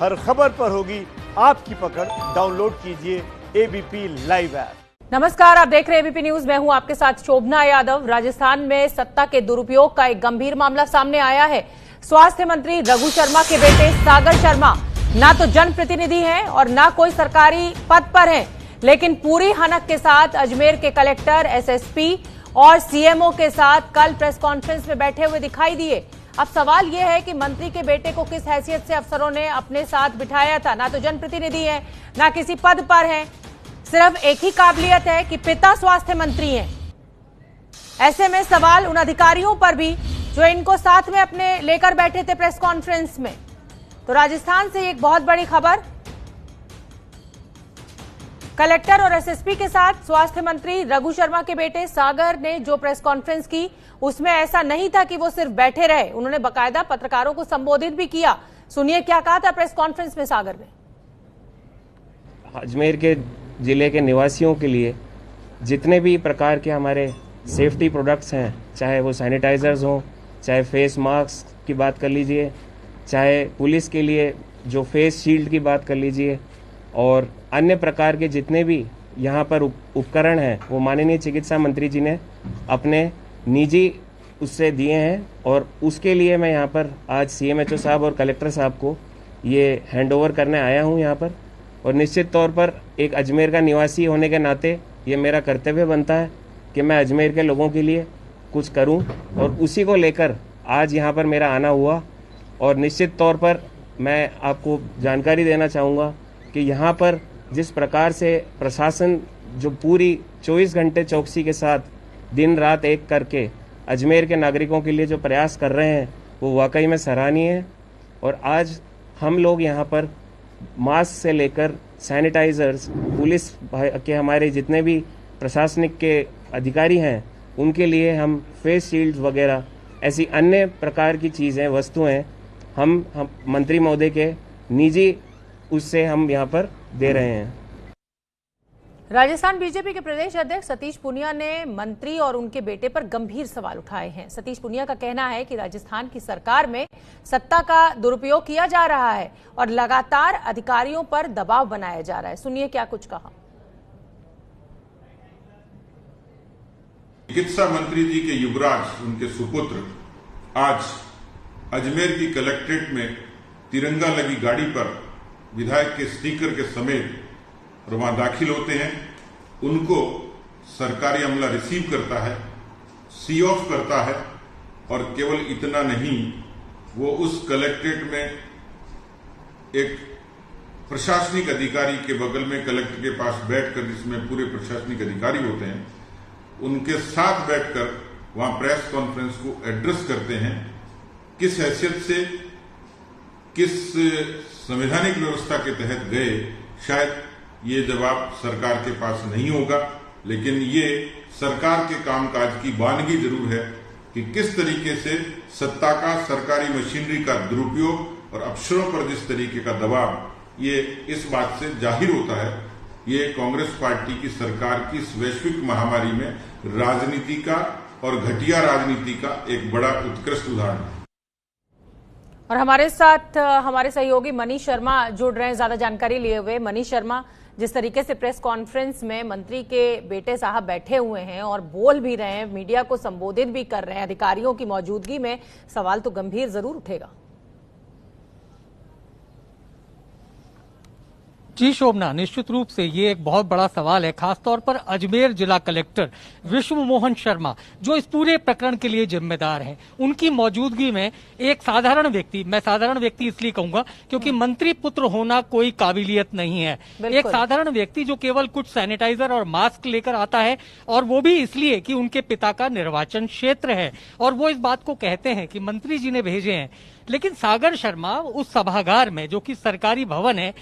हर खबर पर होगी आपकी पकड़। डाउनलोड कीजिए एबीपी लाइव ऐप। नमस्कार, आप देख रहे हैं एबीपी न्यूज। मैं हूं आपके साथ शोभना यादव। राजस्थान में सत्ता के दुरुपयोग का एक गंभीर मामला सामने आया है। स्वास्थ्य मंत्री रघु शर्मा के बेटे सागर शर्मा ना तो जनप्रतिनिधि हैं और ना कोई सरकारी पद पर हैं, लेकिन पूरी हनक के साथ अजमेर के कलेक्टर, एसएसपी और सीएमओ के साथ कल प्रेस कॉन्फ्रेंस में बैठे हुए दिखाई दिए। अब सवाल यह है कि मंत्री के बेटे को किस हैसियत से अफसरों ने अपने साथ बिठाया था। ना तो जनप्रतिनिधि है, ना किसी पद पर है, सिर्फ एक ही काबिलियत है कि पिता स्वास्थ्य मंत्री हैं। ऐसे में सवाल उन अधिकारियों पर भी जो इनको साथ में अपने लेकर बैठे थे प्रेस कॉन्फ्रेंस में। तो राजस्थान से एक बहुत बड़ी खबर, कलेक्टर और एसएसपी के साथ स्वास्थ्य मंत्री रघु शर्मा के बेटे सागर ने जो प्रेस कॉन्फ्रेंस की, उसमें ऐसा नहीं था कि वो सिर्फ बैठे रहे, उन्होंने बाकायदा पत्रकारों को संबोधित भी किया। सुनिए क्या कहा था प्रेस कॉन्फ्रेंस में सागर ने। अजमेर के जिले के निवासियों के लिए जितने भी प्रकार के हमारे सेफ्टी प्रोडक्ट्स हैं, चाहे वो सैनिटाइजर्स हों, चाहे फेस मास्क की बात कर लीजिए, चाहे पुलिस के लिए जो फेस शील्ड की बात कर लीजिए, और अन्य प्रकार के जितने भी यहाँ पर उपकरण हैं, वो माननीय चिकित्सा मंत्री जी ने अपने निजी उससे दिए हैं। और उसके लिए मैं यहाँ पर आज सीएमएचओ साहब और कलेक्टर साहब को ये हैंडओवर करने आया हूँ यहाँ पर। और निश्चित तौर पर एक अजमेर का निवासी होने के नाते ये मेरा कर्तव्य बनता है कि मैं अजमेर के लोगों के लिए कुछ करूँ, और उसी को लेकर आज यहाँ पर मेरा आना हुआ। और निश्चित तौर पर मैं आपको जानकारी देना चाहूँगा कि यहाँ पर जिस प्रकार से प्रशासन जो पूरी 24 घंटे चौकसी के साथ दिन रात एक करके अजमेर के नागरिकों के लिए जो प्रयास कर रहे हैं, वो वाकई में सराहनीय है। और आज हम लोग यहाँ पर मास्क से लेकर सैनिटाइजर्स, पुलिस के हमारे जितने भी प्रशासनिक के अधिकारी हैं, उनके लिए हम फेस शील्ड वगैरह ऐसी अन्य प्रकार की चीज़ें, वस्तुएं हम मंत्री महोदय के निजी उससे हम यहाँ पर दे रहे हैं। राजस्थान बीजेपी के प्रदेश अध्यक्ष सतीश पूनिया ने मंत्री और उनके बेटे पर गंभीर सवाल उठाए हैं। सतीश पूनिया का कहना है कि राजस्थान की सरकार में सत्ता का दुरुपयोग किया जा रहा है और लगातार अधिकारियों पर दबाव बनाया जा रहा है। सुनिए क्या कुछ कहा। चिकित्सा मंत्री जी के युवराज, उनके सुपुत्र, आज अजमेर की कलेक्ट्रेट में तिरंगा लगी गाड़ी पर विधायक के स्टिकर के समेत और वहां दाखिल होते हैं। उनको सरकारी अमला रिसीव करता है, सी ऑफ करता है, और केवल इतना नहीं, वो उस कलेक्ट्रेट में एक प्रशासनिक अधिकारी के बगल में कलेक्टर के पास बैठकर, जिसमें पूरे प्रशासनिक अधिकारी होते हैं, उनके साथ बैठकर वहां प्रेस कॉन्फ्रेंस को एड्रेस करते हैं। किस हैसियत से, किस संवैधानिक व्यवस्था के तहत गए, शायद ये जवाब सरकार के पास नहीं होगा, लेकिन ये सरकार के कामकाज की वानगी जरूर है कि किस तरीके से सत्ता का, सरकारी मशीनरी का दुरुपयोग और अफसरों पर जिस तरीके का दबाव, ये इस बात से जाहिर होता है। ये कांग्रेस पार्टी की सरकार की इस वैश्विक महामारी में राजनीति का और घटिया राजनीति का एक बड़ा उत्कृष्ट उदाहरण है। और हमारे साथ हमारे सहयोगी मनीष शर्मा जुड़ रहे हैं ज्यादा जानकारी लिए हुए। मनीष शर्मा, जिस तरीके से प्रेस कॉन्फ्रेंस में मंत्री के बेटे साहब बैठे हुए हैं और बोल भी रहे हैं, मीडिया को संबोधित भी कर रहे हैं अधिकारियों की मौजूदगी में, सवाल तो गंभीर जरूर उठेगा। जी शोभना, निश्चित रूप से ये एक बहुत बड़ा सवाल है, खासतौर पर अजमेर जिला कलेक्टर विश्व मोहन शर्मा जो इस पूरे प्रकरण के लिए जिम्मेदार हैं, उनकी मौजूदगी में एक साधारण व्यक्ति, मैं साधारण व्यक्ति इसलिए कहूंगा क्योंकि मंत्री पुत्र होना कोई काबिलियत नहीं है, एक साधारण व्यक्ति जो केवल कुछ सैनिटाइजर और मास्क लेकर आता है, और वो भी इसलिए कि उनके पिता का निर्वाचन क्षेत्र है और वो इस बात को कहते हैं कि मंत्री जी ने भेजे हैं। लेकिन सागर शर्मा उस सभागार में, जो कि सरकारी भवन है,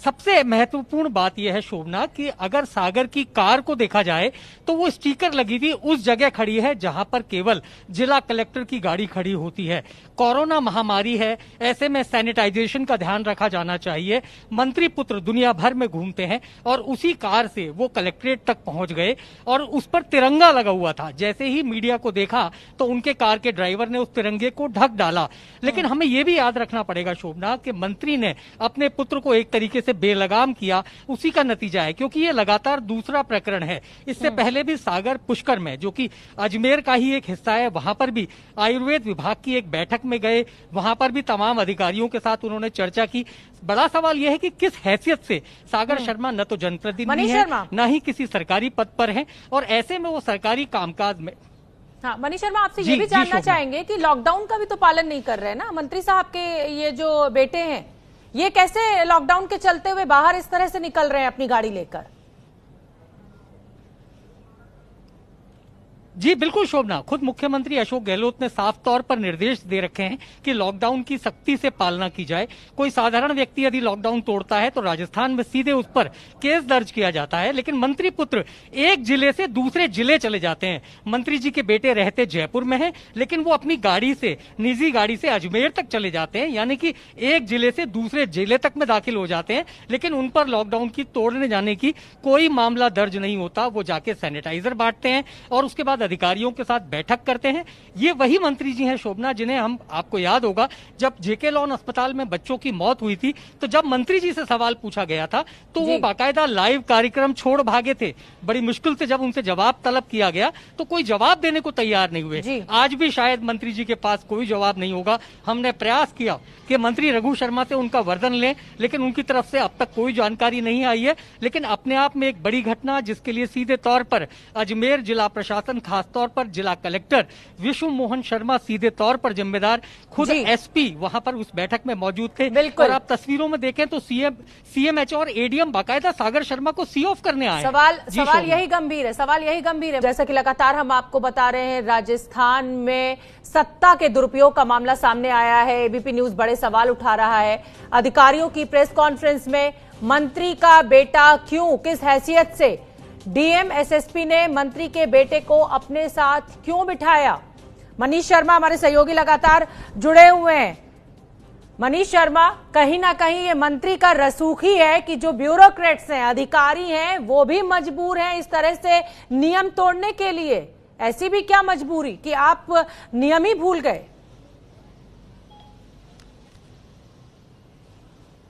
सबसे महत्वपूर्ण बात यह है शोभना कि अगर सागर की कार को देखा जाए तो वो स्टिकर लगी हुई उस जगह खड़ी है जहां पर केवल जिला कलेक्टर की गाड़ी खड़ी होती है। कोरोना महामारी है, ऐसे में सैनिटाइजेशन का ध्यान रखा जाना चाहिए। मंत्री पुत्र दुनिया भर में घूमते हैं और उसी कार से वो कलेक्ट्रेट तक पहुंच गए और उस पर तिरंगा लगा हुआ था। जैसे ही मीडिया को देखा तो उनके कार के ड्राइवर ने उस तिरंगे को ढक डाला। लेकिन हमें यह भी याद रखना पड़ेगा शोभना कि मंत्री ने अपने पुत्र को एक तरीके से बेलगाम किया, उसी का नतीजा है, क्योंकि ये लगातार दूसरा प्रकरण है। इससे पहले भी सागर पुष्कर में, जो कि अजमेर का ही एक हिस्सा है, वहां पर भी आयुर्वेद विभाग की एक बैठक में गए, वहां पर भी तमाम अधिकारियों के साथ उन्होंने चर्चा की। बड़ा सवाल यह है कि किस हैसियत से सागर शर्मा न तो जनप्रतिनिधि है, न ही किसी सरकारी पद पर है, और ऐसे में वो सरकारी कामकाज में। हाँ, मनीष शर्मा, आपसे ये भी जानना चाहेंगे कि लॉकडाउन का भी तो पालन नहीं कर रहे हैं ना मंत्री साहब के ये जो बेटे हैं, ये कैसे लॉकडाउन के चलते हुए बाहर इस तरह से निकल रहे हैं अपनी गाड़ी लेकर? जी बिल्कुल शोभना, खुद मुख्यमंत्री अशोक गहलोत ने साफ तौर पर निर्देश दे रखे हैं कि लॉकडाउन की सख्ती से पालना की जाए। कोई साधारण व्यक्ति यदि लॉकडाउन तोड़ता है तो राजस्थान में सीधे उस पर केस दर्ज किया जाता है। लेकिन मंत्री पुत्र एक जिले से दूसरे जिले चले जाते हैं। मंत्री जी के बेटे रहते जयपुर में हैं, लेकिन वो अपनी गाड़ी से, निजी गाड़ी से अजमेर तक चले जाते हैं, यानी कि एक जिले से दूसरे जिले तक में दाखिल हो जाते हैं। लेकिन उन पर लॉकडाउन की तोड़ने जाने की कोई मामला दर्ज नहीं होता। वो जाके सैनिटाइजर बांटते हैं और उसके बाद अधिकारियों के साथ बैठक करते हैं। ये वही मंत्री जी हैं शोभना जिन्हें हम, आपको याद होगा जब जेके लॉन अस्पताल में बच्चों की मौत हुई थी तो जब मंत्री जी से सवाल पूछा गया था तो वो बाकायदा लाइव कार्यक्रम छोड़ भागे थे। बड़ी मुश्किल से जब उनसे जवाब तलब किया गया तो कोई जवाब देने को तैयार नहीं हुए। आज भी शायद मंत्री जी के पास कोई जवाब नहीं होगा। हमने प्रयास किया कि मंत्री रघु शर्मा से उनका वर्दन लें, लेकिन उनकी तरफ से अब तक कोई जानकारी नहीं आई है। लेकिन अपने आप में एक बड़ी घटना, जिसके लिए सीधे तौर पर अजमेर जिला प्रशासन, खासतौर पर जिला कलेक्टर विश्व मोहन शर्मा सीधे तौर पर जिम्मेदार, खुद एसपी वहां पर उस बैठक में मौजूद थे। और आप तस्वीरों में देखें तो सीएमएच और एडीएम बाकायदा सागर शर्मा को सी ऑफ करने आए। सवाल यही गंभीर है, सवाल यही गंभीर है। जैसा कि लगातार हम आपको बता रहे हैं, राजस्थान में सत्ता के दुरुपयोग का मामला सामने आया है। एबीपी न्यूज बड़े सवाल उठा रहा है। अधिकारियों की प्रेस कॉन्फ्रेंस में मंत्री का बेटा क्यों, किस हैसियत से डीएम एसएसपी ने मंत्री के बेटे को अपने साथ क्यों बिठाया? मनीष शर्मा हमारे सहयोगी लगातार जुड़े हुए हैं। मनीष शर्मा, कहीं ना कहीं ये मंत्री का रसूख ही है कि जो ब्यूरोक्रेट्स हैं, अधिकारी हैं, वो भी मजबूर हैं इस तरह से नियम तोड़ने के लिए। ऐसी भी क्या मजबूरी कि आप नियम ही भूल गए?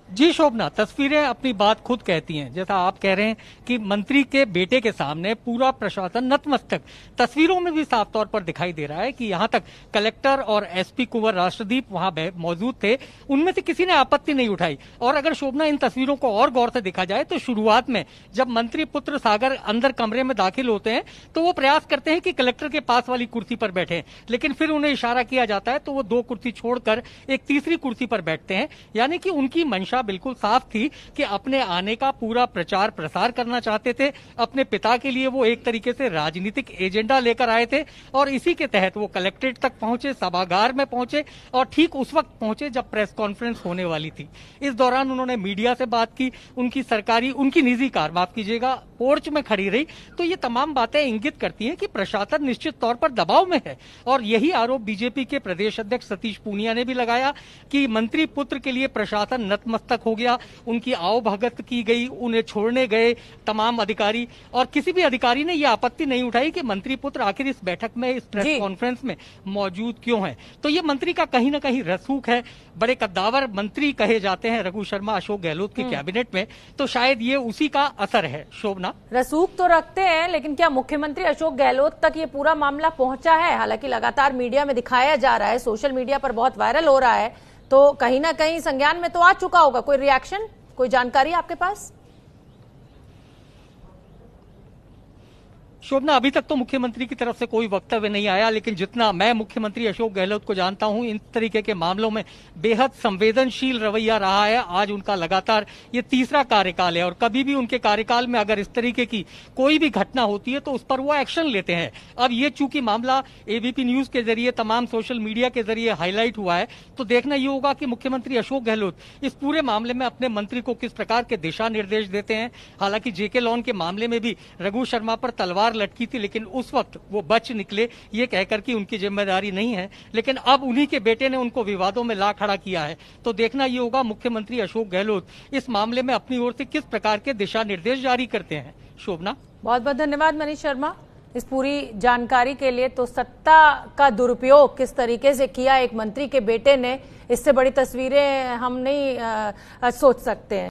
जी शोभना, तस्वीरें अपनी बात खुद कहती हैं। जैसा आप कह रहे हैं कि मंत्री के बेटे के सामने पूरा प्रशासन नतमस्तक, तस्वीरों में भी साफ तौर पर दिखाई दे रहा है कि यहां तक कलेक्टर और एसपी कुंवर राष्ट्रदीप वहां मौजूद थे, उनमें से किसी ने आपत्ति नहीं उठाई। और अगर शोभना इन तस्वीरों को और गौर से देखा जाए तो शुरुआत में जब मंत्री पुत्र सागर अंदर कमरे में दाखिल होते हैं तो वो प्रयास करते हैं कि कलेक्टर के पास वाली कुर्सी पर बैठे, लेकिन फिर उन्हें इशारा किया जाता है तो वो दो कुर्सी छोड़कर एक तीसरी कुर्सी पर बैठते हैं। यानी कि उनकी मंशा बिल्कुल साफ थी कि अपने आने का पूरा प्रचार प्रसार करना चाहते थे। अपने पिता के लिए वो एक तरीके से राजनीतिक एजेंडा लेकर आए थे और इसी के तहत वो कलेक्ट्रेट तक पहुंचे, सभागार में पहुंचे और ठीक उस वक्त पहुंचे जब प्रेस कॉन्फ्रेंस होने वाली थी। इस दौरान उन्होंने मीडिया से बात की, उनकी निजी कार, माफ कीजिएगा, पोर्च में खड़ी रही। तो ये तमाम बातें इंगित करती हैं कि प्रशासन निश्चित तौर पर दबाव में है। और यही आरोप बीजेपी के प्रदेश अध्यक्ष सतीश पूनिया ने भी लगाया कि मंत्री पुत्र के लिए प्रशासन नतमस्तक हो गया, उनकी आवभगत की गई, उन्हें छोड़ने गए तमाम अधिकारी, और किसी भी अधिकारी ने यह आपत्ति नहीं उठाई कि मंत्री पुत्र आखिर इस बैठक में, इस प्रेस कॉन्फ्रेंस में मौजूद क्यों है। तो ये मंत्री का कहीं ना कहीं रसूख है। बड़े कद्दावर मंत्री कहे जाते हैं रघु शर्मा अशोक गहलोत की कैबिनेट में, तो शायद ये उसी का असर है। शोभना, रसूख तो रखते हैं, लेकिन क्या मुख्यमंत्री अशोक गहलोत तक ये पूरा मामला पहुंचा है? हालांकि लगातार मीडिया में दिखाया जा रहा है, सोशल मीडिया पर बहुत वायरल हो रहा है, तो कहीं ना कहीं संज्ञान में तो आ चुका होगा। कोई रिएक्शन, कोई जानकारी आपके पास? शोभना, अभी तक तो मुख्यमंत्री की तरफ से कोई वक्तव्य नहीं आया, लेकिन जितना मैं मुख्यमंत्री अशोक गहलोत को जानता हूं, इन तरीके के मामलों में बेहद संवेदनशील रवैया रहा है। आज उनका लगातार ये तीसरा कार्यकाल है और कभी भी उनके कार्यकाल में अगर इस तरीके की कोई भी घटना होती है तो उस पर वो एक्शन लेते हैं। अब ये चूंकि मामला एबीपी न्यूज के जरिए, तमाम सोशल मीडिया के जरिए हाईलाइट हुआ है, तो देखना ये होगा कि मुख्यमंत्री अशोक गहलोत इस पूरे मामले में अपने मंत्री को किस प्रकार के दिशा निर्देश देते हैं। हालांकि जेके लॉन के मामले में भी रघु शर्मा पर तलवार लटकी थी, लेकिन उस वक्त वो बच निकले ये कहकर कि उनकी जिम्मेदारी नहीं है, लेकिन अब उन्हीं के बेटे ने उनको विवादों में ला खड़ा किया है। तो देखना ये होगा मुख्यमंत्री अशोक गहलोत इस मामले में अपनी ओर से किस प्रकार के दिशा निर्देश जारी करते हैं। शोभना, बहुत बहुत धन्यवाद मनीष शर्मा इस पूरी जानकारी के लिए। तो सत्ता का दुरुपयोग किस तरीके से किया एक मंत्री के बेटे ने, इससे बड़ी तस्वीरें हम नहीं सोच सकते हैं।